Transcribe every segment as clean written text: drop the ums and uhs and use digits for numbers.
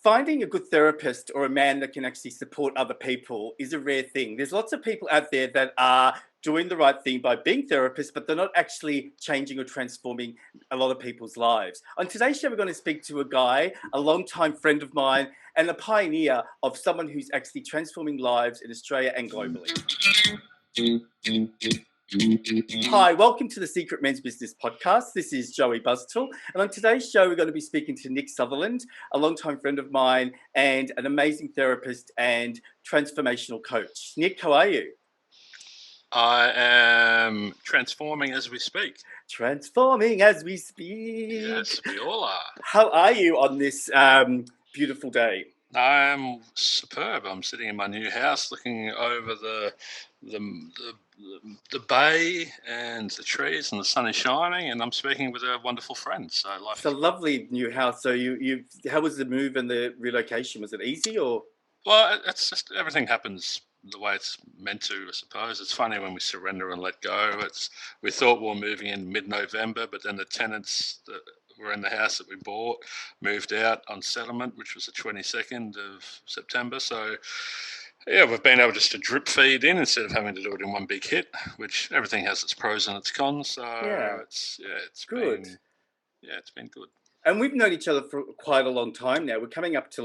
finding a good therapist or a man that can actually support other people is a rare thing. There's lots of people out there that are doing the right thing by being therapists, but they're not actually changing or transforming a lot of people's lives. On today's show, we're going to speak to a guy, a longtime friend of mine, and a pioneer of someone who's actually transforming lives in Australia and globally. Hi, welcome to the Secret Men's Business Podcast. This is Joey Buzztall, and on today's show, we're going to be speaking to Nick Sutherland, a longtime friend of mine and an amazing therapist and transformational coach. Nick, how are you? I am transforming as we speak. Transforming as we speak. Yes, we all are. How are you on this beautiful day? I'm superb. I'm sitting in my new house, looking over the bay and the trees, and the sun is shining, and I'm speaking with a wonderful friend. So life. It's a lovely new house. So you, how was the move and the relocation? Was it easy or? Well, it's just everything happens the way it's meant to, I suppose. It's funny when we surrender and let go. We thought we were moving in mid-November, but then the tenants that were in the house that we bought moved out on settlement, which was the 22nd of September. So yeah, we've been able just to drip feed in instead of having to do it in one big hit, which everything has its pros and its cons. So it's good. It's been good. And we've known each other for quite a long time now. We're coming up to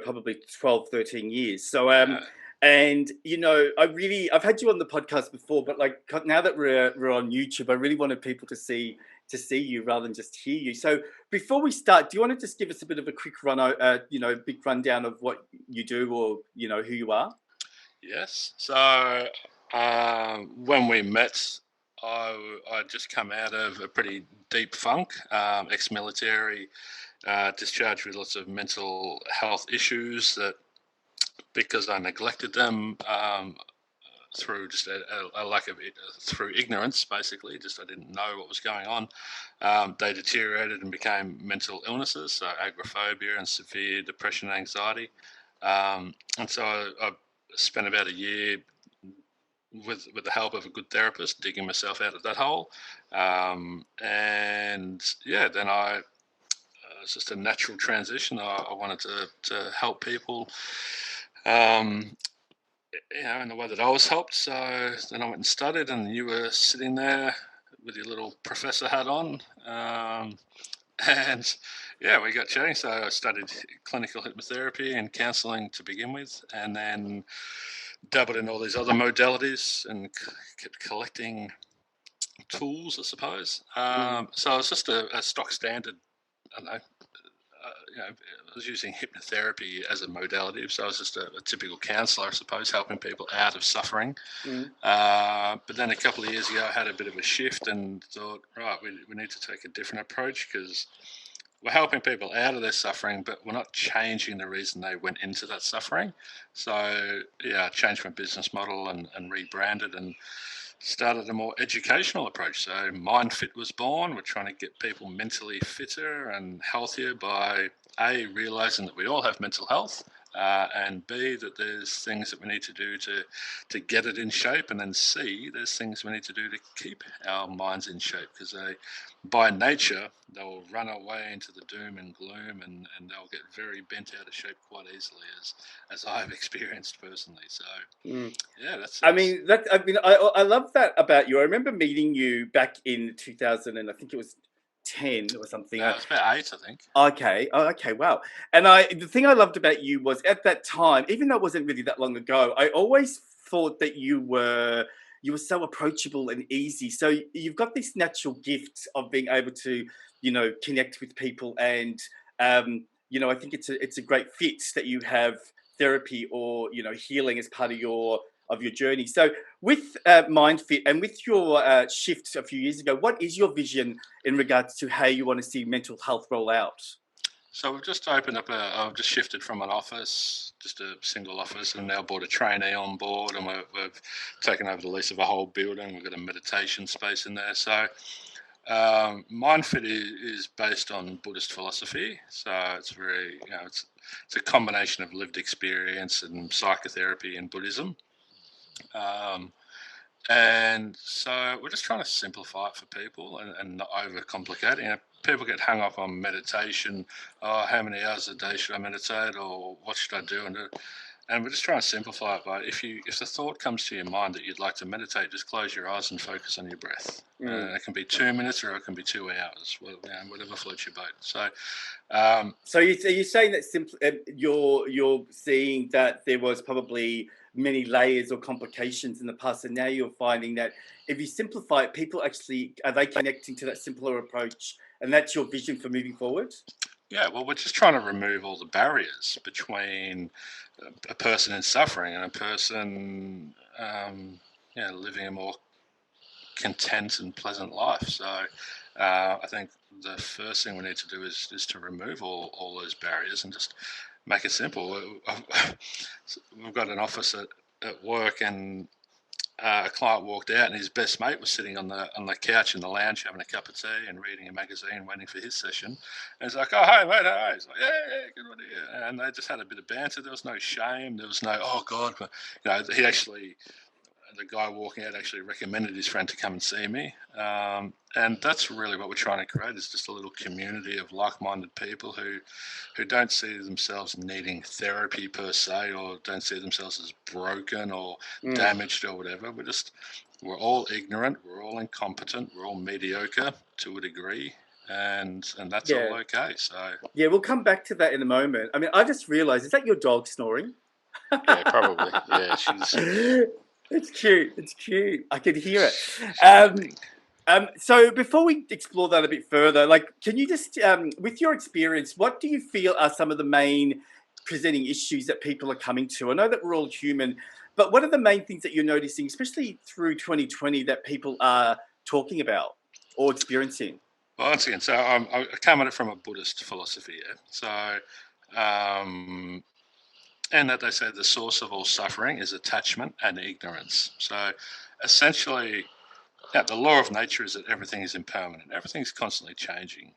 probably 12, 13 years. So, and, I've had you on the podcast before, but now that we're on YouTube, I really wanted people to see you rather than just hear you. So before we start, do you want to just give us a bit of a quick big rundown of what you do or, who you are? Yes. So when we met, I'd just come out of a pretty deep funk, ex-military, discharged with lots of mental health issues that, because I neglected them through just a lack of it, through ignorance, basically, just I didn't know what was going on. They deteriorated and became mental illnesses, so agoraphobia and severe depression and anxiety. And so I spent about a year with the help of a good therapist, digging myself out of that hole. Then it's just a natural transition. I wanted to help people, in the way that I was helped. So then I went and studied, and you were sitting there with your little professor hat on. We got chatting. So I studied clinical hypnotherapy and counselling to begin with, and then dabbled in all these other modalities and kept collecting tools, I suppose. So it's just a stock standard. I don't know. I was using hypnotherapy as a modality, so I was just a typical counsellor, I suppose, helping people out of suffering. But then a couple of years ago, I had a bit of a shift and thought, right, we need to take a different approach, because we're helping people out of their suffering, but we're not changing the reason they went into that suffering. So I changed my business model and rebranded and started a more educational approach. So MyndFit was born. We're trying to get people mentally fitter and healthier by A, realizing that we all have mental health, and B, that there's things that we need to do to get it in shape, and then C, there's things we need to do to keep our minds in shape, because by nature they'll run away into the doom and gloom, and they'll get very bent out of shape quite easily, as I've experienced personally. So I love that about you. I remember meeting you back in 2000, and I think it was 10 or something. It was about 8, I think. Okay, wow. And the thing I loved about you was, at that time, even though it wasn't really that long ago, I always thought that you were so approachable and easy. So you've got this natural gift of being able to, connect with people, and I think it's a great fit that you have therapy or healing as part of your journey. So with MyndFit and with your shift a few years ago, what is your vision in regards to how you want to see mental health roll out? So we've just opened up I've just shifted from an office, just a single office, and now brought a trainee on board, and we've taken over the lease of a whole building. We've got a meditation space in there. So MyndFit is based on Buddhist philosophy. So it's very, it's a combination of lived experience and psychotherapy and Buddhism. And so we're just trying to simplify it for people and not overcomplicate it. people get hung up on meditation. Oh, how many hours a day should I meditate, or what should I do? And we're just trying to simplify it by if the thought comes to your mind that you'd like to meditate, just close your eyes and focus on your breath. It can be 2 minutes or it can be 2 hours, whatever floats your boat. So, so are you saying that you're seeing that there was probably many layers or complications in the past, and now you're finding that if you simplify it, people actually are they connecting to that simpler approach, and that's your vision for moving forward? Yeah, well, we're just trying to remove all the barriers between a person in suffering and a person, living a more content and pleasant life. So I think the first thing we need to do is to remove all those barriers and just make it simple. We've got an office at work, and a client walked out, and his best mate was sitting on the couch in the lounge having a cup of tea and reading a magazine, waiting for his session. And he's like, "Oh, hey mate, how are you?" He's like, "Yeah, good on you." And they just had a bit of banter. There was no shame. There was no, "Oh God," the guy walking out actually recommended his friend to come and see me. And that's really what we're trying to create, is just a little community of like-minded people who don't see themselves needing therapy per se, or don't see themselves as broken or damaged or whatever. We're all ignorant, we're all incompetent, we're all mediocre to a degree, and that's all okay. So yeah, we'll come back to that in a moment. I mean, I just realized, is that your dog snoring? Yeah, probably. Yeah, she's... It's cute. It's cute. I can hear it. So before we explore that a bit further, can you just, with your experience, what do you feel are some of the main presenting issues that people are coming to? I know that we're all human, but what are the main things that you're noticing, especially through 2020, that people are talking about or experiencing? Well, once again, so I come at it from a Buddhist philosophy. Yeah? So, and that they say the source of all suffering is attachment and ignorance. So essentially, the law of nature is that everything is impermanent. Everything's constantly changing.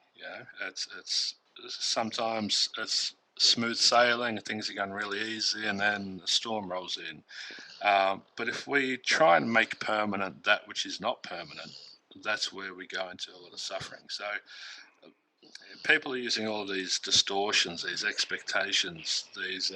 It's sometimes it's smooth sailing, things are going really easy, and then a storm rolls in. But if we try and make permanent that which is not permanent, that's where we go into a lot of suffering. So people are using all of these distortions, these expectations, these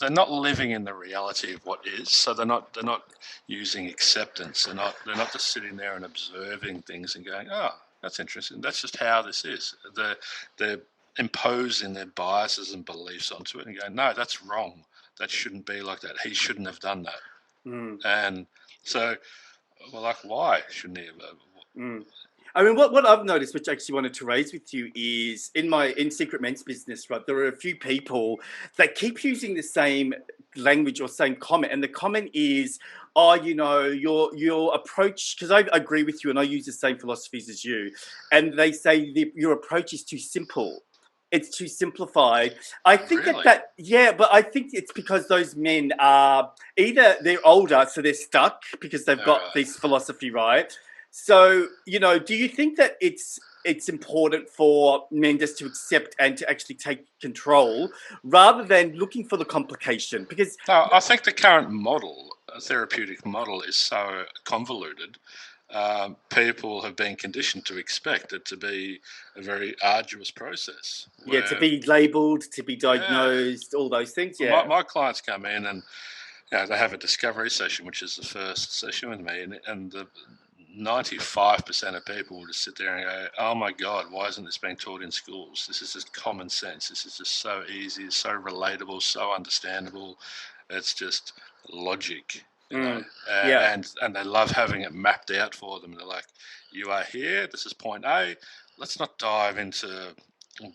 they're not living in the reality of what is. So they're not using acceptance. They're not just sitting there and observing things and going, "Oh, that's interesting. That's just how this is." They're imposing their biases and beliefs onto it and going, "No, that's wrong. That shouldn't be like that. He shouldn't have done that." And so, why shouldn't he have? I mean, what I've noticed, which I actually wanted to raise with you, is in Secret Men's business, right? There are a few people that keep using the same language or same comment, and the comment is, "Oh, your approach," because I agree with you, and I use the same philosophies as you, and they say your approach is too simple. It's too simplified. I think Really? but I think it's because those men are either they're older, so they're stuck because they've got this philosophy, right? So, do you think that it's important for men just to accept and to actually take control rather than looking for the complication? Because no, I think the current therapeutic model, is so convoluted. People have been conditioned to expect it to be a very arduous process. To be labelled, to be diagnosed, all those things. Yeah. My clients come in and they have a discovery session, which is the first session with me, and the 95% of people will just sit there and go, "Oh my God, why isn't this being taught in schools? This is just common sense. This is just so easy, so relatable, so understandable. It's just logic." And they love having it mapped out for them. They're like, "You are here. This is point A. Let's not dive into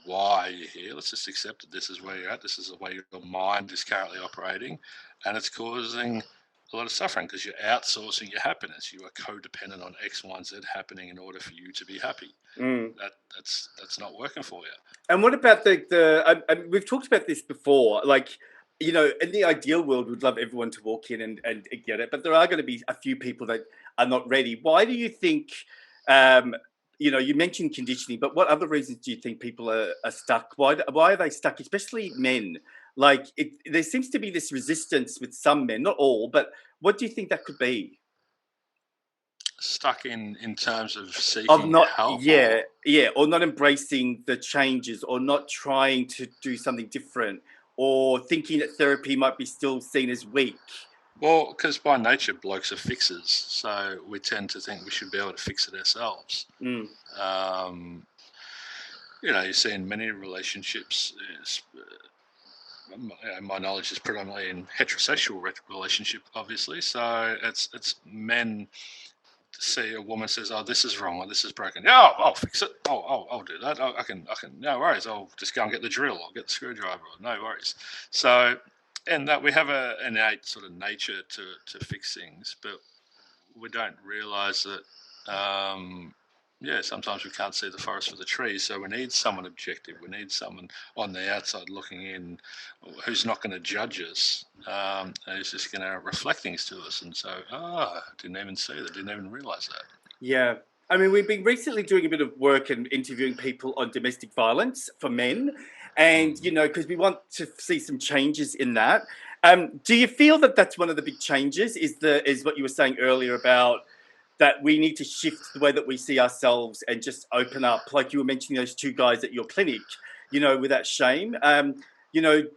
why you're here. Let's just accept that this is where you're at. This is the way your mind is currently operating, and it's causing a lot of suffering because you're outsourcing your happiness. You are codependent on X, Y, and Z happening in order for you to be happy. That's not working for you." And what about we've talked about this before, in the ideal world, we'd love everyone to walk in and get it, but there are going to be a few people that are not ready. Why do you think, you mentioned conditioning, but what other reasons do you think people are stuck? Why are they stuck, especially men? There seems to be this resistance with some men, not all, but what do you think that could be? stuck in terms of Of seeking not, help, yeah, or yeah, or not embracing the changes, or not trying to do something different, or thinking that therapy might be still seen as weak. well, because by nature blokes are fixers, so we tend to think we should be able to fix it ourselves. Mm. Um, you see in many relationships, my knowledge is predominantly in heterosexual relationship, obviously. So it's men see a woman says, "Oh, this is wrong, or this is broken." Yeah, I'll fix it. I'll do that. I can. No worries. I'll just go and get the drill. I'll get the screwdriver. No worries. So, and that we have an innate sort of nature to fix things, but we don't realise that. Sometimes we can't see the forest for the trees, so we need someone objective. We need someone on the outside looking in, who's not going to judge us, who's just going to reflect things to us. And so, didn't even see that, didn't even realise that. Yeah. I mean, we've been recently doing a bit of work and interviewing people on domestic violence for men. And, because we want to see some changes in that. Do you feel that that's one of the big changes is what you were saying earlier about that we need to shift the way that we see ourselves and just open up, like you were mentioning those two guys at your clinic, without shame. Do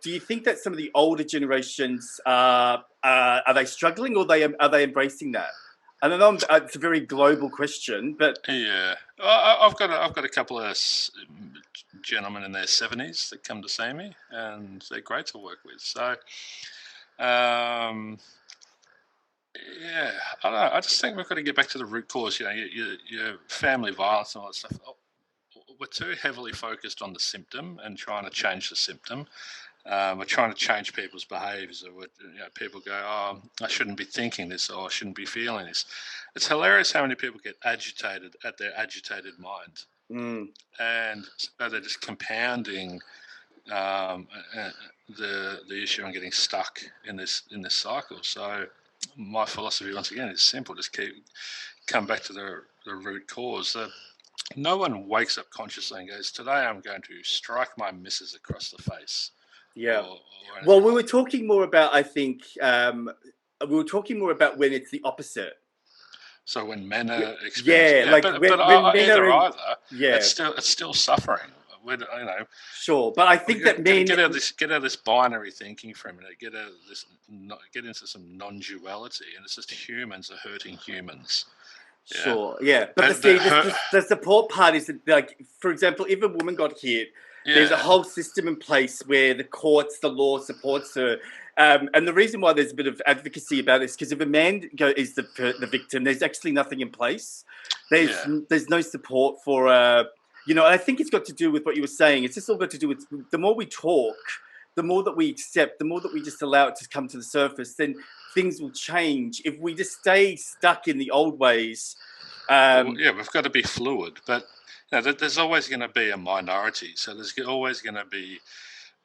you think that some of the older generations are they struggling, or are they embracing that? I don't know. It's a very global question, but Yeah, I've got a couple of gentlemen in their 70s that come to see me, and they're great to work with. So, yeah, I don't know. I just think we've got to get back to the root cause. Your family violence and all that stuff. We're too heavily focused on the symptom and trying to change the symptom. We're trying to change people's behaviours. Or people go, "Oh, I shouldn't be thinking this, or I shouldn't be feeling this." It's hilarious how many people get agitated at their agitated mind, and so they're just compounding the issue and getting stuck in this cycle. So my philosophy once again is simple: just come back to the root cause. No one wakes up consciously and goes, "Today I'm going to strike my missus across the face." yeah. Or Well, we were talking more about, I think, we were talking more about when it's the opposite. so when men are experiencing, Yeah, like when men are in, either, yeah, it's still suffering. sure. But I think that men, get out of this binary thinking for a minute. Get out of this, get into some non-duality, and it's just humans are hurting humans. sure, yeah. But the support part is that, like, for example, if a woman got hit, there's a whole system in place where the courts, the law supports her. And the reason why there's a bit of advocacy about this, because if a man is the victim, there's actually nothing in place. There's no support for, and I think it's got to do with what you were saying. It's just all got to do with the more we talk, the more that we accept, the more that we just allow it to come to the surface, then things will change. If we just stay stuck in the old ways, we've got to be fluid, but there's always going to be a minority. So there's always going to be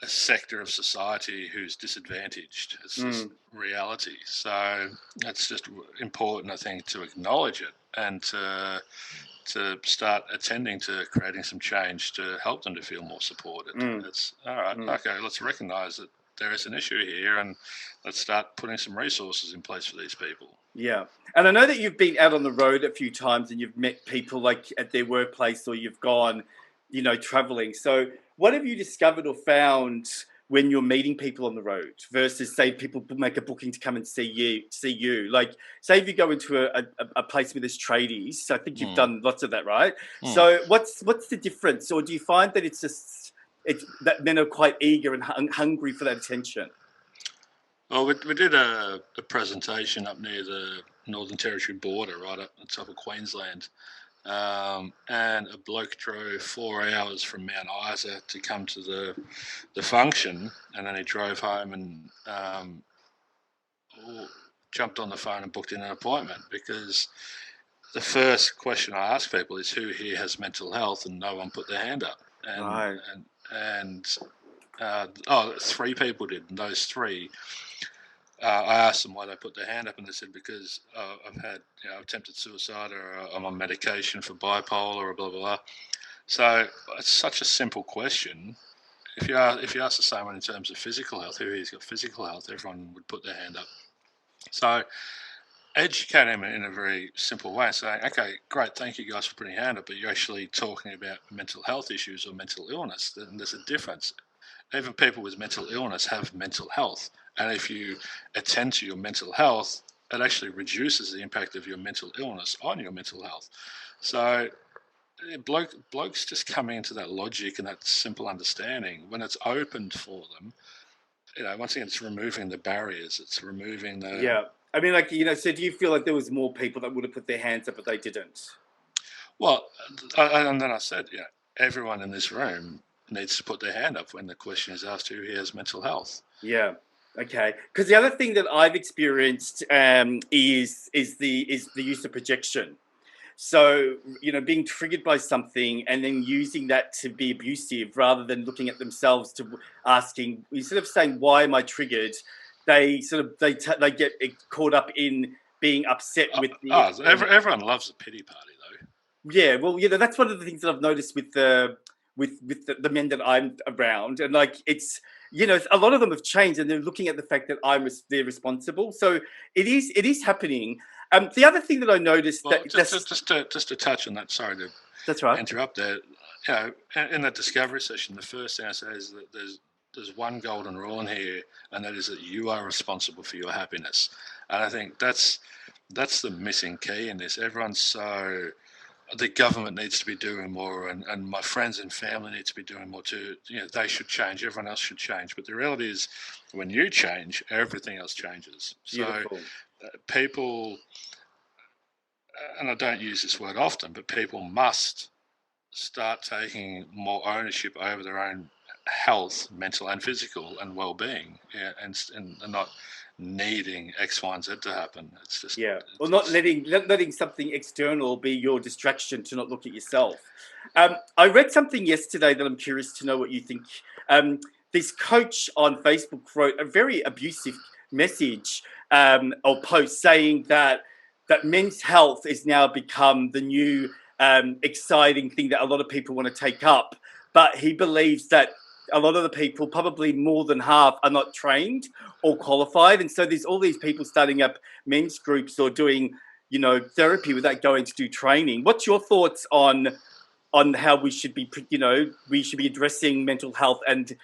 a sector of society who's disadvantaged. It's just reality. So it's just important, I think, to acknowledge it and to start attending to creating some change to help them to feel more supported. It's all right. Okay, let's recognise that there is an issue here, and let's start putting some resources in place for these people. Yeah. And I know that you've been out on the road a few times and you've met people like at their workplace, or you've gone, traveling. So what have you discovered or found when you're meeting people on the road versus, say, people make a booking to come and see you? Like, say if you go into a place with this tradies, so I think you've done lots of that, right? So what's the difference? Or do you find that it's that men are quite eager and hungry for that attention? Well, we did a presentation up near the Northern Territory border, right up the top of Queensland. And a bloke drove 4 hours from Mount Isa to come to the function, and then he drove home and jumped on the phone and booked in an appointment, because the first question I ask people is, who here has mental health, and no one put their hand up. And 3 people did, and those 3, I asked them why they put their hand up, and they said, because I've had attempted suicide, or I'm on medication for bipolar, or blah blah blah. So it's such a simple question. If you ask the same one in terms of physical health, who here's got physical health, everyone would put their hand up. So, educate them in a very simple way, saying, okay, great, thank you guys for putting your hand up, but you're actually talking about mental health issues or mental illness, and there's a difference. Even people with mental illness have mental health, and if you attend to your mental health, it actually reduces the impact of your mental illness on your mental health. So blokes just coming into that logic and that simple understanding, when it's opened for them, once again, it's removing the barriers. It's removing the. Yeah. I mean, like, so do you feel like there was more people that would have put their hands up, but they didn't? Well, and then I said, everyone in this room needs to put their hand up when the question is asked who has mental health. Yeah. Okay. Because the other thing that I've experienced is the use of projection. So, being triggered by something and then using that to be abusive rather than looking at themselves to asking, instead of saying, why am I triggered? They they get caught up in being upset with the. Everyone loves a pity party, though. Yeah, well, that's one of the things that I've noticed with the men that I'm around, and like a lot of them have changed, and they're looking at the fact that they're responsible. So it is happening. The other thing that I noticed just to touch on that. Sorry to that's right. interrupt there. In that discovery session, the first thing I say is that there's one golden rule in here, and that is that you are responsible for your happiness. And I think that's the missing key in this. Everyone's so. The government needs to be doing more, and my friends and family need to be doing more too. They should change. Everyone else should change. But the reality is, when you change, everything else changes. Beautiful. So people, and I don't use this word often, but people must start taking more ownership over their own health, mental and physical, and well-being, and not needing X, Y, and Z to happen. It's just not letting something external be your distraction to not look at yourself. I read something yesterday that I'm curious to know what you think. This coach on Facebook wrote a very abusive message or post saying that men's health has now become the new exciting thing that a lot of people want to take up, but he believes that a lot of the people, probably more than half, are not trained or qualified. And so there's all these people starting up men's groups or doing, therapy without going to do training. What's your thoughts on how we should be, addressing mental health and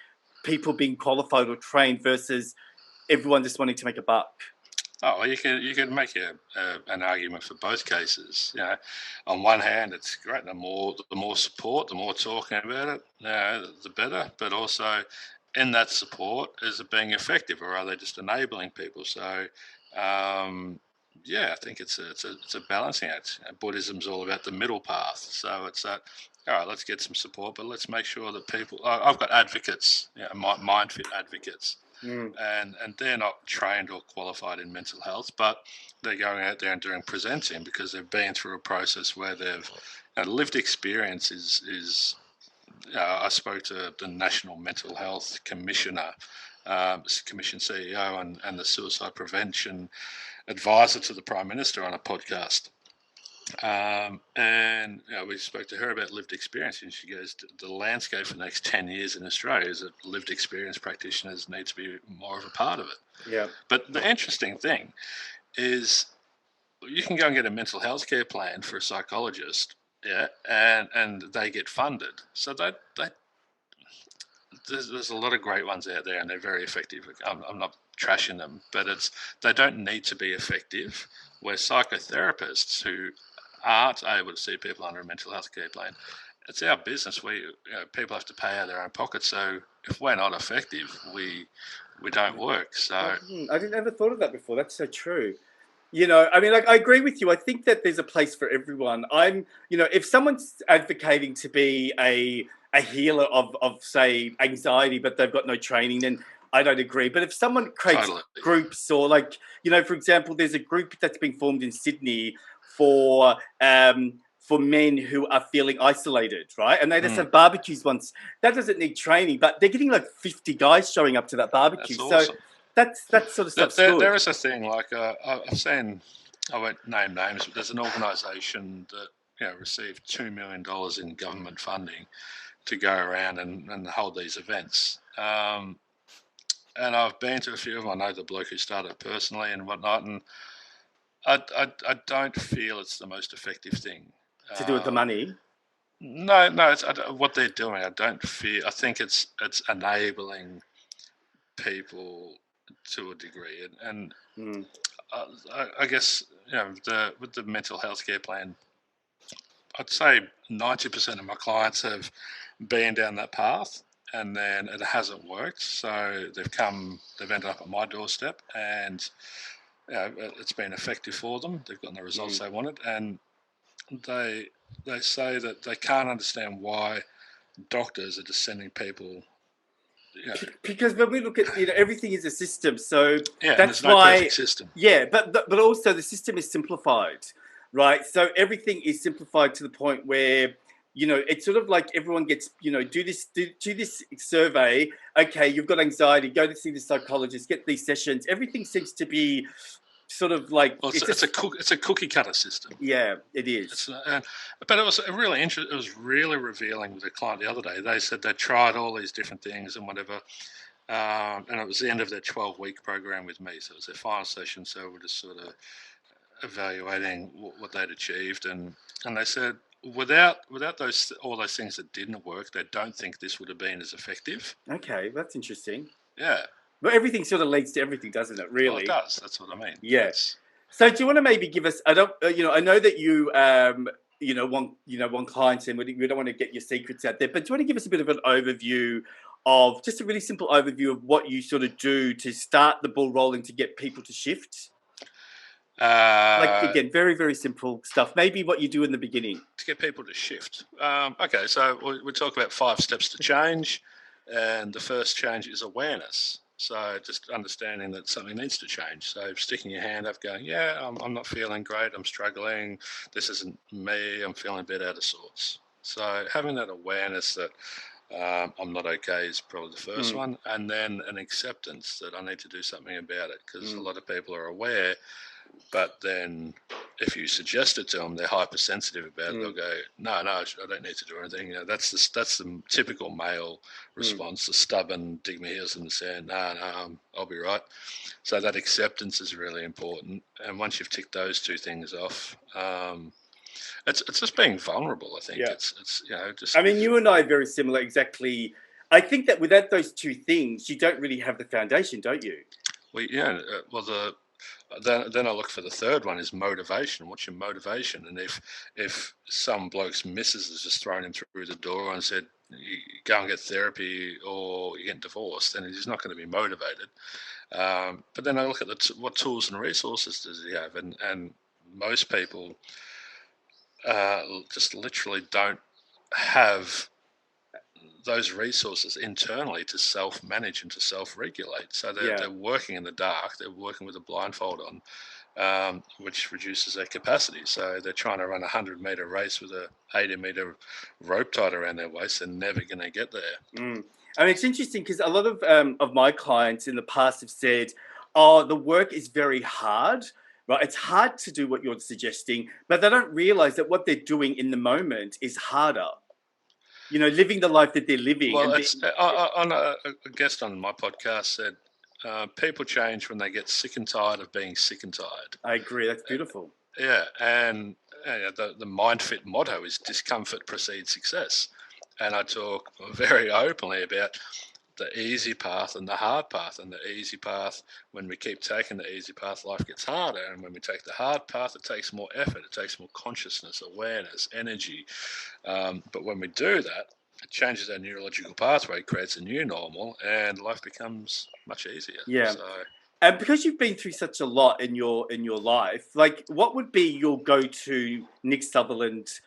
people being qualified or trained versus everyone just wanting to make a buck? Oh, well, you can make an argument for both cases. On one hand, it's great. The more support, the more talking about it, the better. But also, in that support, is it being effective, or are they just enabling people? So, I think it's a balancing act. Buddhism's all about the middle path. So it's that. All right, let's get some support, but let's make sure that people. I've got advocates, MyndFit advocates. And they're not trained or qualified in mental health, but they're going out there and doing presenting because they've been through a process where they've lived experience is I spoke to the National Mental Health Commissioner, Commission CEO, and the Suicide Prevention Advisor to the Prime Minister on a podcast. And we spoke to her about lived experience, and she goes, the landscape for the next 10 years in Australia is that lived experience practitioners need to be more of a part of it. Yeah. But the interesting thing is you can go and get a mental health care plan for a psychologist, and they get funded. So there's a lot of great ones out there, and they're very effective. I'm not trashing them, but they don't need to be effective. Where psychotherapists who aren't able to see people under a mental health care plan, it's our business. People have to pay out of their own pocket. So if we're not effective, we don't work. So I didn't ever thought of that before. That's so true. I agree with you. I think that there's a place for everyone. If someone's advocating to be a healer of say anxiety, but they've got no training, then I don't agree. But if someone creates groups or for example, there's a group that's been formed in Sydney for men who are feeling isolated, right? And they just have barbecues once. That doesn't need training, but they're getting like 50 guys showing up to that barbecue. That's awesome. So that sort of stuff. There is a thing like I've seen. I won't name names, but there's an organisation that received $2 million in government funding to go around and hold these events. And I've been to a few of them. I know the bloke who started personally and whatnot. And I don't feel it's the most effective thing. To do with the money? No, it's what they're doing. I don't feel. I think it's enabling people to a degree, and Mm. I guess with the mental health care plan, I'd say 90% of my clients have been down that path, and then it hasn't worked. So they've ended up at my doorstep, and it's been effective for them. They've gotten the results they wanted, and they they say that they can't understand why doctors are just sending people. Because when we look at, everything is a system, so Yeah, and that's there's no why, perfect system. yeah, but also the system is simplified, right? So everything is simplified to the point where, it's sort of like everyone gets, do this survey. Okay, you've got anxiety, go to see the psychologist, get these sessions. Everything seems to be sort of like, Well, it's a cookie cutter system. yeah, it is. But it was really interesting. It was really revealing with a client the other day. They said they tried all these different things and whatever, and it was the end of their 12-week program with me. So it was their final session. So we're just sort of evaluating what they'd achieved, and they said without all those things that didn't work, they don't think this would have been as effective. Okay, that's interesting. Yeah. But everything sort of leads to everything, doesn't it? Really? Well, it does. That's what I mean. Yeah. So do you want to maybe give us? I don't. I know that you want clients, and we don't want to get your secrets out there. But do you want to give us a bit of an overview of just a really simple overview of what you sort of do to start the ball rolling to get people to shift? Like, again, very, very simple stuff. Maybe what you do in the beginning to get people to shift. Okay, so we talk about 5 steps to change, and the first change is awareness. So just understanding that something needs to change. So sticking your hand up, going, yeah, I'm not feeling great. I'm struggling. This isn't me. I'm feeling a bit out of sorts. So having that awareness that I'm not okay is probably the first one, and then an acceptance that I need to do something about it, because a lot of people are aware, but then if you suggest it to them, they're hypersensitive about it. They'll go, no, I don't need to do anything. That's the typical male response, the stubborn, dig my heels in the sand. No, I'll be right. So that acceptance is really important. And once you've ticked those two things off, it's just being vulnerable. I think it's just. I mean, you and I are very similar. Exactly. I think that without those two things, you don't really have the foundation, don't you? Then I look for the third one is motivation. What's your motivation? And if some bloke's missus has just thrown him through the door and said, you go and get therapy or you get divorced, then he's not going to be motivated. But then I look at what tools and resources does he have? And most people just literally don't have those resources internally to self-manage and to self-regulate. So they're working in the dark. They're working with a blindfold on, which reduces their capacity. So they're trying to run a 100-meter race with a 80-meter rope tied around their waist. They're never going to get there. I mean, it's interesting because a lot of my clients in the past have said, "Oh, the work is very hard." Right, it's hard to do what you're suggesting, but they don't realize that what they're doing in the moment is harder. Living the life that they're living. Well, a guest on my podcast said, people change when they get sick and tired of being sick and tired. I agree. That's beautiful. Yeah, and the MyndFit motto is discomfort precedes success. And I talk very openly about the easy path and the hard path. And the easy path, when we keep taking the easy path, life gets harder. And when we take the hard path, it takes more effort. It takes more consciousness, awareness, energy. But when we do that, it changes our neurological pathway, creates a new normal, and life becomes much easier. Yeah. And because you've been through such a lot in your life, like, what would be your go-to Nick Sutherland,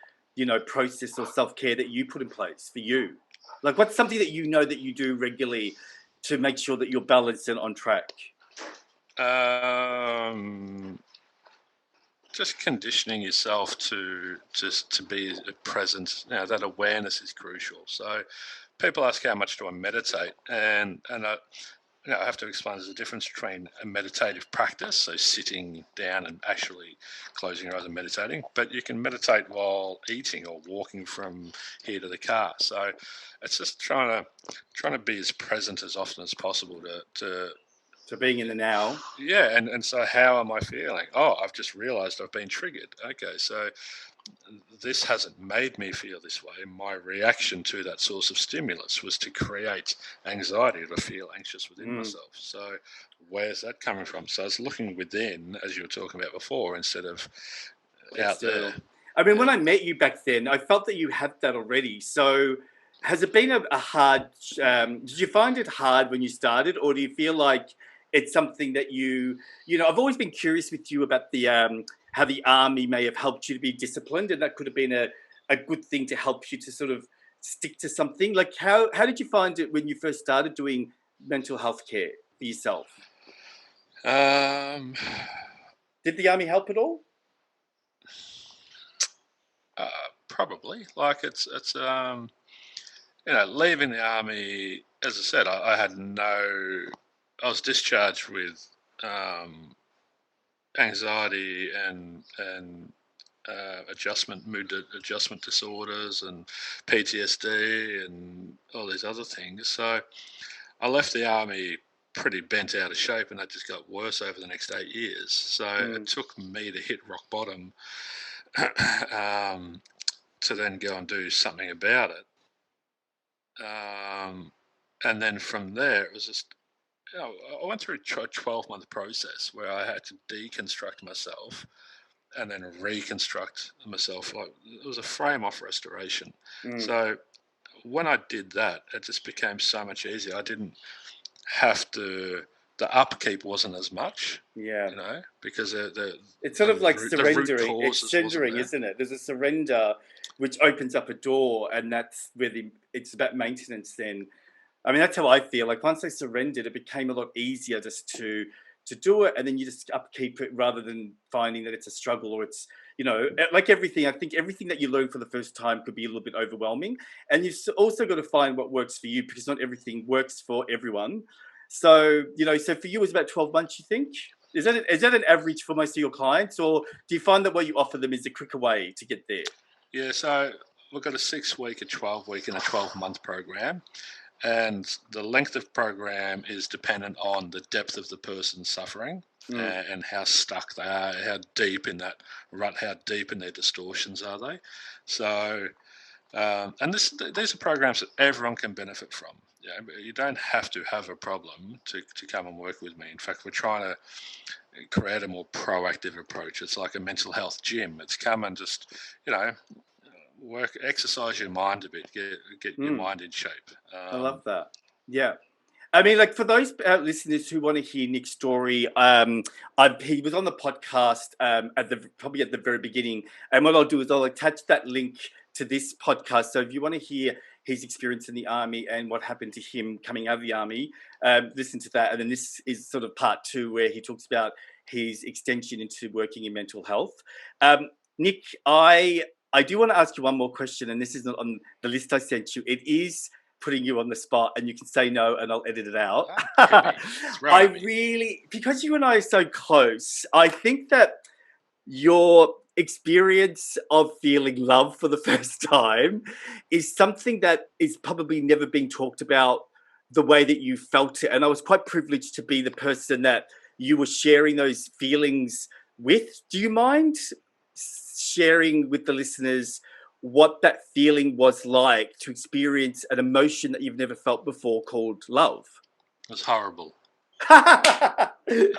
process or self-care that you put in place for you? Like, what's something that that you do regularly to make sure that you're balanced and on track? Just conditioning yourself to be present. That awareness is crucial. So people ask, how much do I meditate? And I have to explain there's a difference between a meditative practice, so sitting down and actually closing your eyes and meditating, but you can meditate while eating or walking from here to the car. So it's just trying to be as present as often as possible to So being in the now. Yeah, and so how am I feeling? Oh, I've just realised I've been triggered. Okay, so this hasn't made me feel this way. My reaction to that source of stimulus was to create anxiety, to feel anxious within myself. So where's that coming from? So I was looking within, as you were talking about before, instead of out there. I mean, when I met you back then, I felt that you had that already. So has it been a hard, did you find it hard when you started, or do you feel like it's something that I've always been curious with you about how the army may have helped you to be disciplined, and that could have been a good thing to help you to sort of stick to something. Like how did you find it when you first started doing mental health care for yourself? Um, Did the army help at all? Probably. Like it's leaving the army. As I said, I was discharged with anxiety and mood adjustment disorders and PTSD and all these other things. So I left the army pretty bent out of shape, and that just got worse over the next 8 years. So it took me to hit rock bottom to then go and do something about it. And then from there, it was just, I went through a 12-month process where I had to deconstruct myself and then reconstruct myself. Like, it was a frame-off restoration. So when I did that, it just became so much easier. I didn't have to. The upkeep wasn't as much, because it's sort of like surrendering. It's surrendering, isn't it? There's a surrender which opens up a door, and that's really it's about maintenance. Then, I mean, that's how I feel. Like once I surrendered, it became a lot easier just to do it, and then you just upkeep it rather than finding that it's a struggle or it's like everything. I think everything that you learn for the first time could be a little bit overwhelming, and you've also got to find what works for you because not everything works for everyone. So, so for you, it's about 12 months, you think? Is that an average for most of your clients, or do you find that what you offer them is a quicker way to get there? Yeah, so we've got a 6-week, a 12-week, and a 12-month program. And the length of program is dependent on the depth of the person's suffering and how stuck they are, how deep in that rut, how deep in their distortions are they. So, and these are programs that everyone can benefit from. You don't have to have a problem to come and work with me. In fact, we're trying to create a more proactive approach. It's like a mental health gym. It's come and just, exercise your mind a bit, get your mind in shape. I love that. Yeah. I mean, like for those listeners who want to hear Nick's story, he was on the podcast probably at the very beginning, and what I'll do is I'll attach that link to this podcast. So if you want to hear his experience in the army and what happened to him coming out of the army, listen to that. And then this is sort of part 2 where he talks about his extension into working in mental health. Nick, I do want to ask you one more question, and this is not on the list I sent you. It is putting you on the spot, and you can say no and I'll edit it out. Because you and I are so close, I think that your experience of feeling love for the first time is something that is probably never being talked about the way that you felt it. And I was quite privileged to be the person that you were sharing those feelings with. Do you mind sharing with the listeners what that feeling was like to experience an emotion that you've never felt before called love? It was horrible.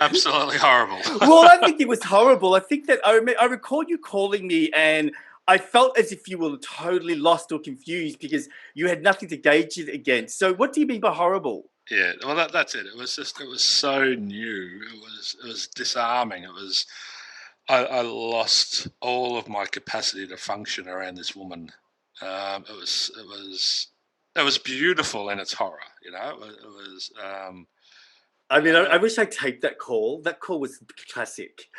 Absolutely horrible. Well, I think it was horrible. I think that I recall you calling me and I felt as if you were totally lost or confused because you had nothing to gauge it against. So what do you mean by horrible? Yeah, well, that's it. It was so new. It was disarming. I lost all of my capacity to function around this woman. It was beautiful in its horror. It was. I mean, I wish I taped that call. That call was classic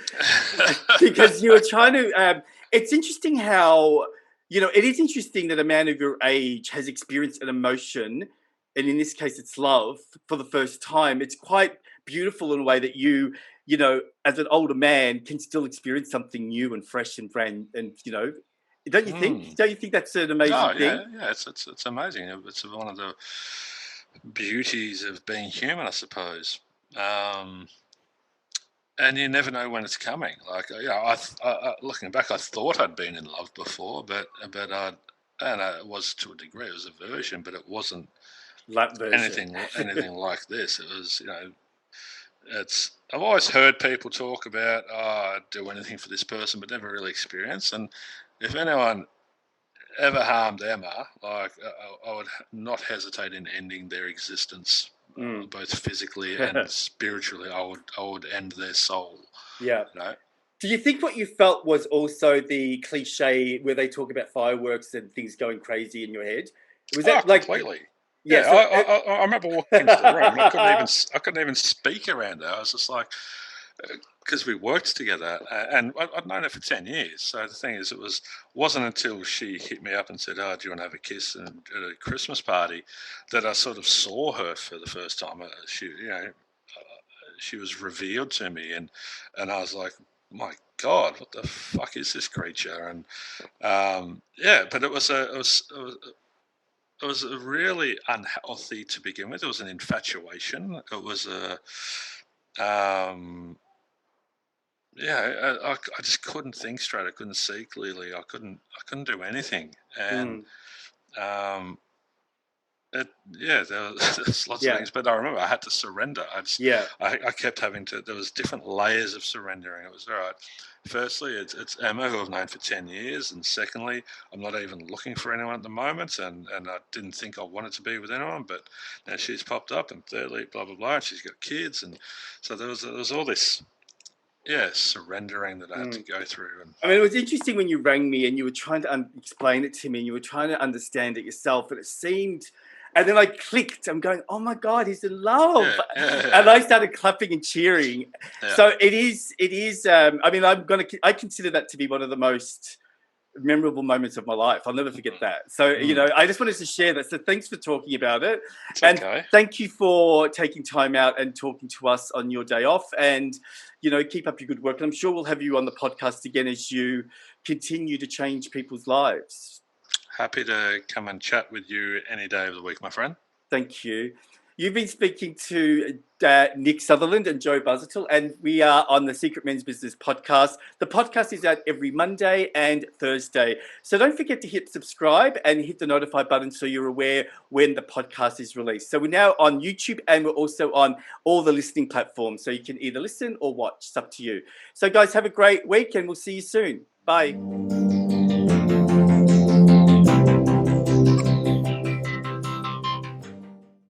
because you were trying to. It's interesting how it is interesting that a man of your age has experienced an emotion, and in this case, it's love for the first time. It's quite beautiful in a way that you as an older man can still experience something new and fresh and brand and don't you think? Don't you think that's an amazing thing? Yeah, it's amazing. It's one of the beauties of being human, I suppose. And you never know when it's coming. Like, looking back, I thought I'd been in love before, but it was to a degree, it was a version, but it wasn't That version. anything like this. It was, I've always heard people talk about, I'd do anything for this person, but never really experienced. And if anyone ever harmed Emma, like, I would not hesitate in ending their existence, both physically and spiritually. I would end their soul. Yeah. You know? Do you think what you felt was also the cliche where they talk about fireworks and things going crazy in your head? Was that completely? Yeah, so I remember walking into the room. I couldn't even speak around there. I was just like, because we worked together, and I'd known her for 10 years. So the thing is, wasn't until she hit me up and said, "Oh, do you want to have a kiss at a Christmas party," that I sort of saw her for the first time. She was revealed to me, and I was like, "My God, what the fuck is this creature?" And but it was really unhealthy to begin with. It was an infatuation. It was I just couldn't think straight. I couldn't see clearly. I couldn't do anything. And there's lots of things, but I remember I had to surrender. I kept having to. There was different layers of surrendering. It was all right. Firstly, it's Emma, who I've known for 10 years, and secondly, I'm not even looking for anyone at the moment, and I didn't think I wanted to be with anyone, but now she's popped up, and thirdly, blah blah blah, and she's got kids, and so there was all this. Yeah, surrendering that I had to go through. And I mean, it was interesting when you rang me and you were trying to explain it to me and you were trying to understand it yourself, and it seemed, and then I clicked. I'm going, oh my God, he's in love. And I started clapping and cheering. Yeah. So it is, I mean, I consider that to be one of the most memorable moments of my life. I'll never forget that. So, I just wanted to share that. So thanks for talking about it. Thank you for taking time out and talking to us on your day off, and, keep up your good work. And I'm sure we'll have you on the podcast again as you continue to change people's lives. Happy to come and chat with you any day of the week, my friend. Thank you. You've been speaking to Nick Sutherland and Joe Buzzertle, and we are on the Secret Men's Business podcast. The podcast is out every Monday and Thursday. So don't forget to hit subscribe and hit the notify button so you're aware when the podcast is released. So we're now on YouTube, and we're also on all the listening platforms. So you can either listen or watch. It's up to you. So guys, have a great week, and we'll see you soon. Bye.